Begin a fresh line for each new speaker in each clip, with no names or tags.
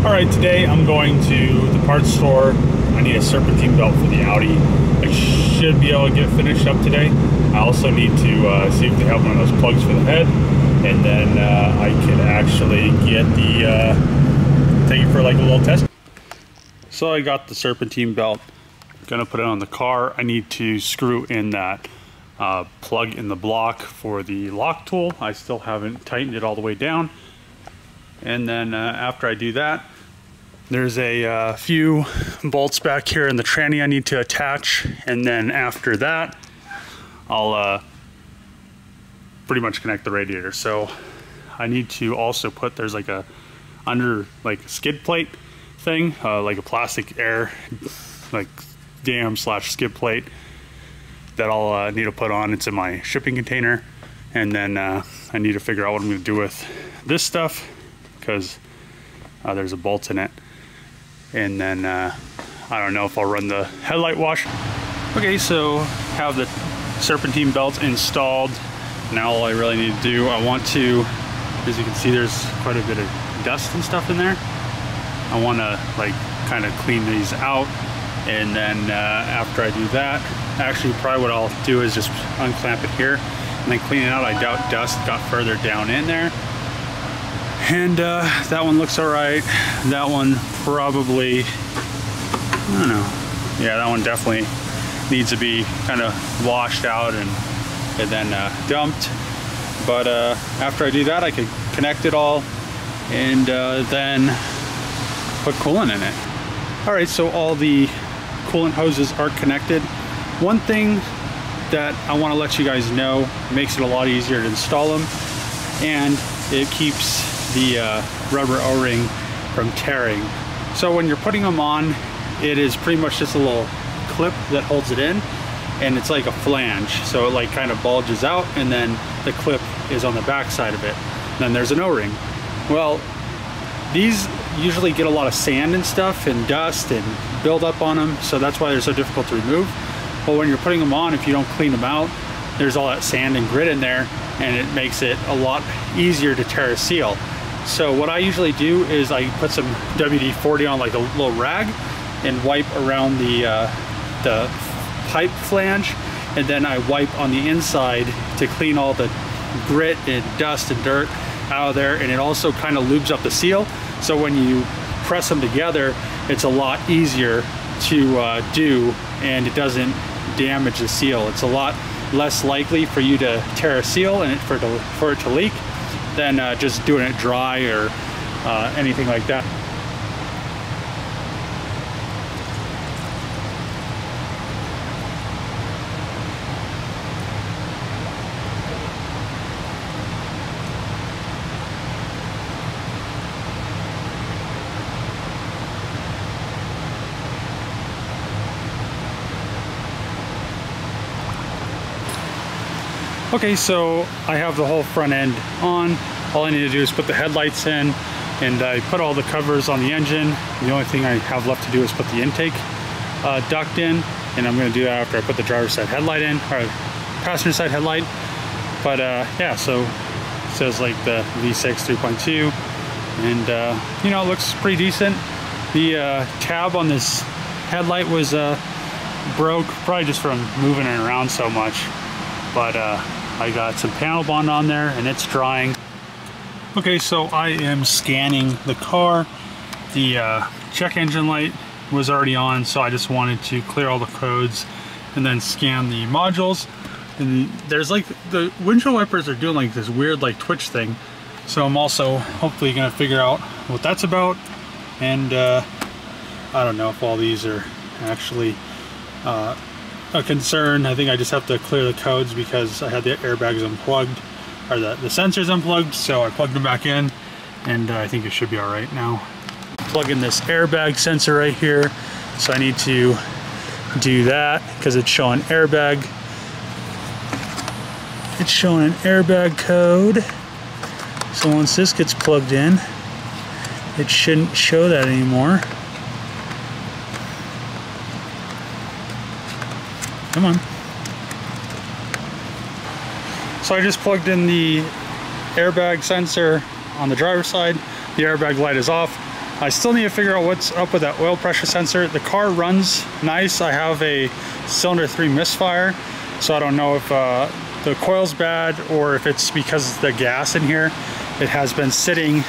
Alright, today I'm going to the parts store. I need a serpentine belt for the Audi. I should be able to get finished up today. I also need to see if they have one of those plugs for the head, and then I can actually get the take it for like a little test. So I got the serpentine belt, gonna put it on the car. I need to screw in that plug in the block for the lock tool. I still haven't tightened it all the way down. And then after I do that, there's a few bolts back here in the tranny I need to attach. And then after that, I'll pretty much connect the radiator. So I need to also put, there's like a under like a skid plate thing, like a plastic air like dam slash skid plate that I'll need to put on. It's in my shipping container. And then I need to figure out what I'm going to do with this stuff, because there's a bolt in it. And then I don't know if I'll run the headlight wash. Okay, so have the serpentine belt installed. Now all I really need to do, I want to, as you can see, there's quite a bit of dust and stuff in there. I want to like kind of clean these out. And then after I do that, actually probably what I'll do is just unclamp it here and then clean it out. I doubt dust got further down in there. And that one looks all right. That one probably, I don't know. Yeah, that one definitely needs to be kind of washed out and then dumped. But after I do that, I can connect it all and then put coolant in it. All right, so all the coolant hoses are connected. One thing that I want to let you guys know, makes it a lot easier to install them, and it keeps the rubber O-ring from tearing. So when you're putting them on, it is pretty much just a little clip that holds it in, and it's like a flange, so it like kind of bulges out, and then the clip is on the back side of it. Then there's an O-ring. Well, these usually get a lot of sand and stuff and dust and build up on them, so that's why they're so difficult to remove. But when you're putting them on, if you don't clean them out, there's all that sand and grit in there, and it makes it a lot easier to tear a seal. So what I usually do is I put some WD-40 on like a little rag and wipe around the pipe flange, and then I wipe on the inside to clean all the grit and dust and dirt out of there, and it also kind of lubes up the seal. So when you press them together, it's a lot easier to do, and it doesn't damage the seal. It's a lot less likely for you to tear a seal and for it to leak than just doing it dry or anything like that. Okay, so I have the whole front end on. All I need to do is put the headlights in, and I put all the covers on the engine. The only thing I have left to do is put the intake duct in, and I'm going to do that after I put the driver's side headlight in, or passenger side headlight. But yeah, so it says like the V6 3.2, and you know, it looks pretty decent. The tab on this headlight was broke, probably just from moving it around so much. But I got some panel bond on there, and it's drying. Okay, so I am scanning the car. The check engine light was already on, so I just wanted to clear all the codes and then scan the modules. And there's like, the windshield wipers are doing like this weird like twitch thing. So I'm also hopefully gonna figure out what that's about. And I don't know if all these are actually a concern. I think I just have to clear the codes because I had the airbags unplugged, or the sensors unplugged, so I plugged them back in, and I think it should be all right now. Plug in this airbag sensor right here, so I need to do that because it's showing airbag. It's showing an airbag code, so once this gets plugged in, it shouldn't show that anymore. Come on. So I just plugged in the airbag sensor on the driver's side. The airbag light is off.
I still need to figure out what's up with that oil pressure sensor. The car runs nice. I have a cylinder 3 misfire, so I don't know if the coil's bad or if it's because of the gas in here. It has been sitting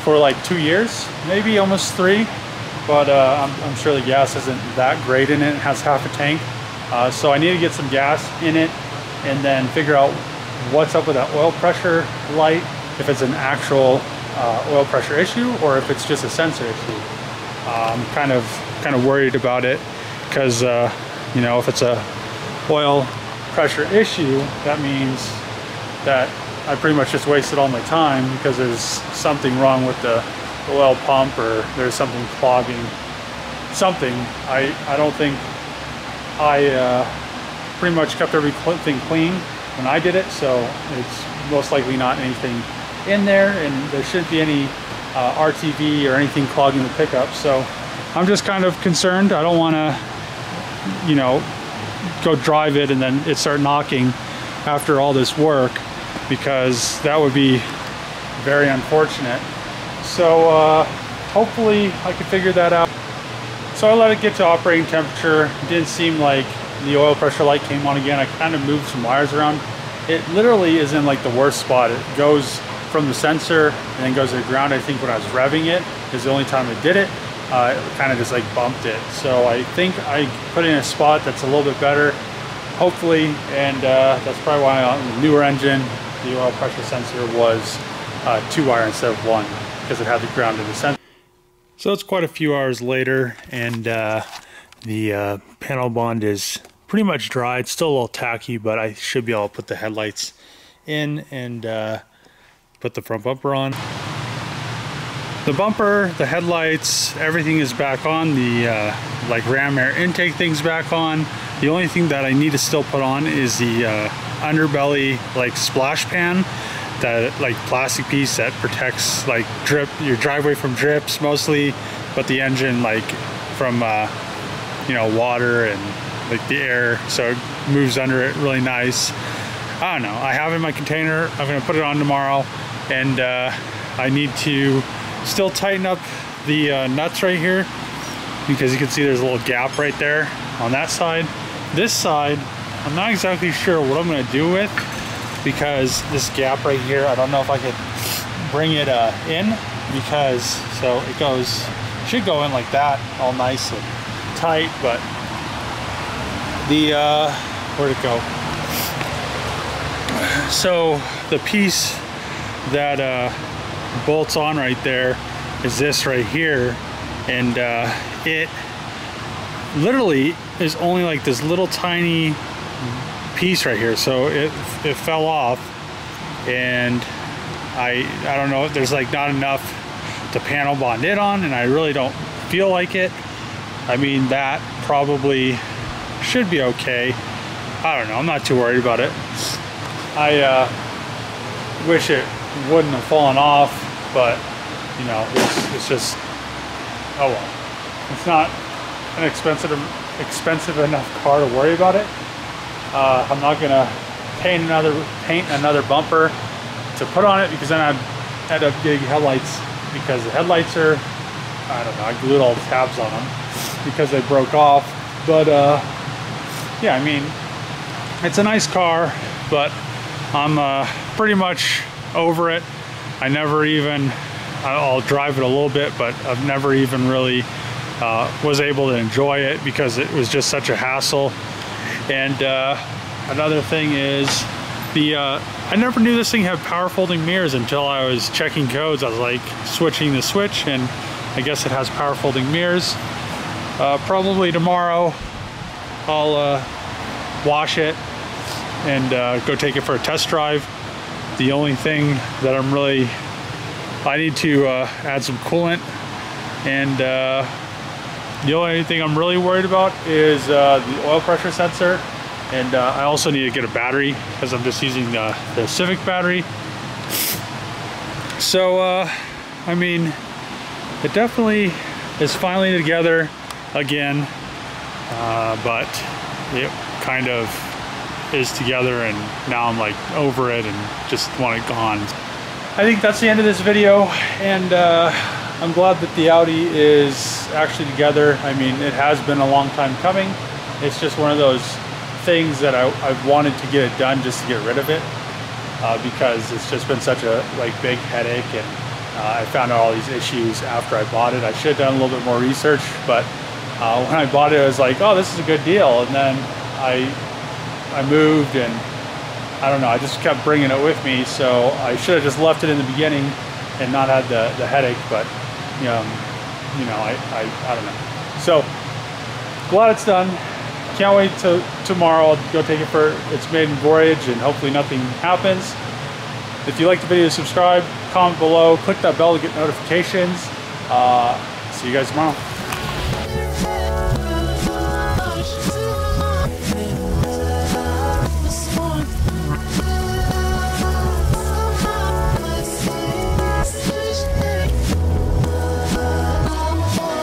for like 2 years, maybe almost 3, but I'm sure the gas isn't that great in it. It has half a tank, so I need to get some gas in it and then figure out what's up with that oil pressure light, if it's an actual oil pressure issue or if it's just a sensor issue. I'm kind of worried about it because you know, if it's a oil pressure issue, that means that I pretty much just wasted all my time because there's something wrong with the oil pump or there's something clogging something. I don't think I pretty much kept everything clean when I did it, so it's most likely not anything in there, and there shouldn't be any RTV or anything clogging the pickup. So I'm just kind of concerned. I don't want to, you know, go drive it and then it start knocking after all this work, because that would be very unfortunate. So hopefully I can figure that out. So I let it get to operating temperature. It didn't seem like the oil pressure light came on again. I kind of moved some wires around. It literally is in like the worst spot. It goes from the sensor and then goes to the ground. I think when I was revving it is the only time I did it. It kind of just like bumped it. So I think I put it in a spot that's a little bit better, hopefully, and that's probably why on the newer engine the oil pressure sensor was 2 wire instead of 1, because it had the ground in the sensor. So it's quite a few hours later, and the panel bond is pretty much dry. It's still a little tacky, but I should be able to put the headlights in and put the front bumper on. The bumper, the headlights, everything is back on. The like ram air intake thing's back on. The only thing that I need to still put on is the underbelly like splash pan, that like plastic piece that protects like your driveway from drips mostly, but the engine like from you know, water and like the air, so it moves under it really nice. I don't know, I have it in my container. I'm gonna put it on tomorrow, and I need to still tighten up the nuts right here, because you can see there's a little gap right there on that side. This side, I'm not exactly sure what I'm gonna do with, because this gap right here, I don't know if I could bring it in, because so it goes, should go in like that, all nice and tight, but the where'd it go? So the piece that bolts on right there is this right here, and it literally is only like this little tiny piece right here, so it fell off, and I don't know, there's like not enough to panel bond it on, and I really don't feel like it. I mean, that probably should be okay. I don't know, I'm not too worried about it. I wish it wouldn't have fallen off, but you know, it's just, oh well. It's not an expensive enough car to worry about it. I'm not gonna paint another bumper to put on it, because then I'd end up getting headlights, because the headlights are, I don't know, I glued all the tabs on them because they broke off. But yeah, I mean, it's a nice car, but I'm pretty much over it. I'll drive it a little bit, but I've never even really was able to enjoy it, because it was just such a hassle. And another thing is I never knew this thing had power folding mirrors until I was checking codes. I was like switching the switch, and I guess it has power folding mirrors. Probably tomorrow I'll wash it and go take it for a test drive. The only thing that I need to add some coolant, and the only thing I'm really worried about is the oil pressure sensor, and I also need to get a battery, because I'm just using the Civic battery. So I mean, it definitely is finally together again, but it kind of is together, and now I'm like over it and just want it gone. I think that's the end of this video, and I'm glad that the Audi is actually together. I mean, it has been a long time coming. It's just one of those things that I've wanted to get it done just to get rid of it, because it's just been such a big headache, and I found out all these issues after I bought it. I should have done a little bit more research, but when I bought it, I was like, oh, this is a good deal. And then I moved, and I don't know, I just kept bringing it with me. So I should have just left it in the beginning and not had the headache, but you know, I don't know. So glad it's done. Can't wait till tomorrow. I'll go take it for its maiden voyage, and hopefully nothing happens. If you like the video, subscribe, comment below, click that bell to get notifications. See you guys tomorrow.